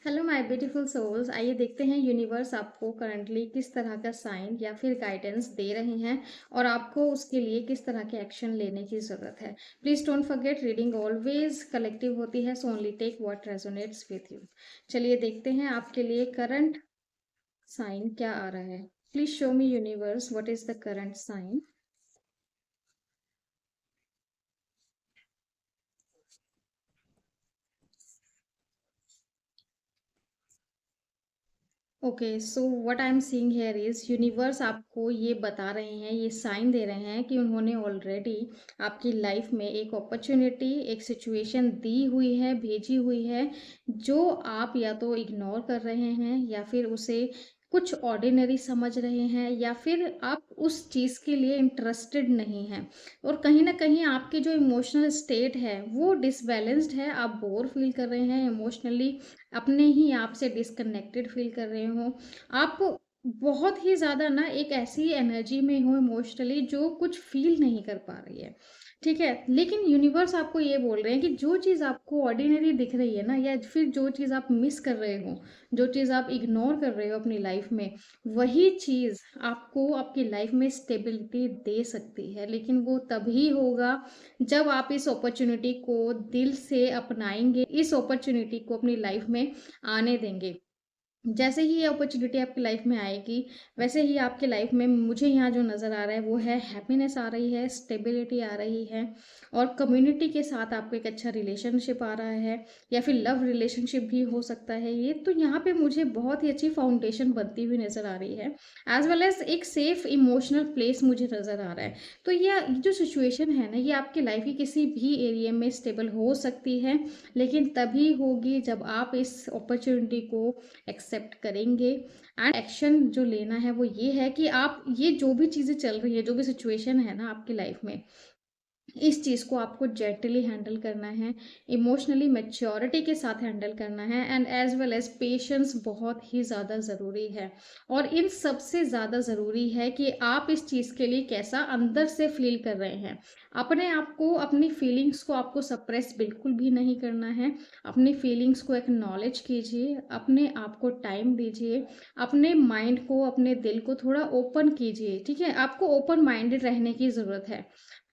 Hello my beautiful souls. आइए देखते हैं यूनिवर्स आपको करंटली किस तरह का साइन या फिर गाइडेंस दे रहे हैं और आपको उसके लिए किस तरह के एक्शन लेने की ज़रूरत है। Please don't forget reading always collective होती है, so only take what resonates with you. चलिए देखते हैं आपके लिए करंट साइन क्या आ रहा है। Please show me universe what is the current sign. Okay, so what I am seeing here is universe आपको ये बता रहे हैं, ये साइन दे रहे हैं कि उन्होंने ऑलरेडी आपकी लाइफ में एक अपॉर्चुनिटी, एक सिचुएशन दी हुई है, भेजी हुई है, जो आप या तो इग्नोर कर रहे हैं या फिर उसे कुछ ऑर्डिनरी समझ रहे हैं या फिर आप उस चीज़ के लिए इंटरेस्टेड नहीं हैं। और कहीं ना कहीं आपकी जो इमोशनल स्टेट है वो डिसबैलेंस्ड है, आप बोर फील कर रहे हैं इमोशनली, अपने ही आप से डिस्कनेक्टेड फील कर रहे हो। आप बहुत ही ज़्यादा ना एक ऐसी एनर्जी में हो इमोशनली जो कुछ फील नहीं कर पा रही है। ठीक है, लेकिन यूनिवर्स आपको ये बोल रहे हैं कि जो चीज़ आपको ऑर्डिनरी दिख रही है ना, या फिर जो चीज़ आप मिस कर रहे हो, जो चीज़ आप इग्नोर कर रहे हो अपनी लाइफ में, वही चीज़ आपको आपकी लाइफ में स्टेबिलिटी दे सकती है। लेकिन वो तभी होगा जब आप इस अपॉर्चुनिटी को दिल से अपनाएंगे, इस अपॉर्चुनिटी को अपनी लाइफ में आने देंगे। जैसे ही ये अपॉर्चुनिटी आपकी लाइफ में आएगी, वैसे ही आपकी लाइफ में मुझे यहाँ जो नज़र आ रहा है वो है हैप्पीनेस आ रही है, स्टेबिलिटी आ रही है, और कम्युनिटी के साथ आपको एक अच्छा रिलेशनशिप आ रहा है, या फिर लव रिलेशनशिप भी हो सकता है ये। तो यहाँ पे मुझे बहुत ही अच्छी फाउंडेशन बनती हुई नज़र आ रही है, एज वेल एज एक सेफ इमोशनल प्लेस मुझे नज़र आ रहा है। तो ये जो सिचुएशन है ना, ये आपकी लाइफ की किसी भी एरिया में स्टेबल हो सकती है, लेकिन तभी होगी जब आप इस अपॉर्चुनिटी को एक्सेप्ट करेंगे। एंड एक्शन जो लेना है वो ये है कि आप ये जो भी चीज़ें चल रही है, जो भी सिचुएशन है ना आपकी लाइफ में, इस चीज़ को आपको जेंटली हैंडल करना है, इमोशनली मैच्योरिटी के साथ हैंडल करना है, and as well as patience बहुत ही ज़्यादा ज़रूरी है। और इन सबसे ज़्यादा ज़रूरी है कि आप इस चीज़ के लिए कैसा अंदर से फील कर रहे हैं। अपने आप को, अपनी फीलिंग्स को आपको सप्रेस बिल्कुल भी नहीं करना है। अपनी फीलिंग्स को एक्नॉलेज कीजिए, अपने आप को टाइम दीजिए, अपने माइंड को, अपने दिल को थोड़ा ओपन कीजिए। ठीक है, आपको ओपन माइंडेड रहने की ज़रूरत है।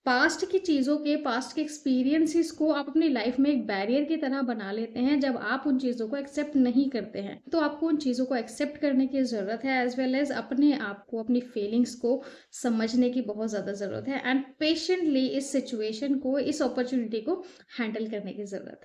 पास्ट की चीज़ों के, पास्ट के एक्सपीरियंसेस को आप अपनी लाइफ में एक बैरियर की तरह बना लेते हैं जब आप उन चीज़ों को एक्सेप्ट नहीं करते हैं। तो आपको उन चीज़ों को एक्सेप्ट करने की ज़रूरत है, एज वेल एज अपने आप को, अपनी फीलिंग्स को समझने की बहुत ज़्यादा ज़रूरत है, एंड पेशेंटली इस सिचुएशन को, इस अपॉर्चुनिटी को हैंडल करने की ज़रूरत है।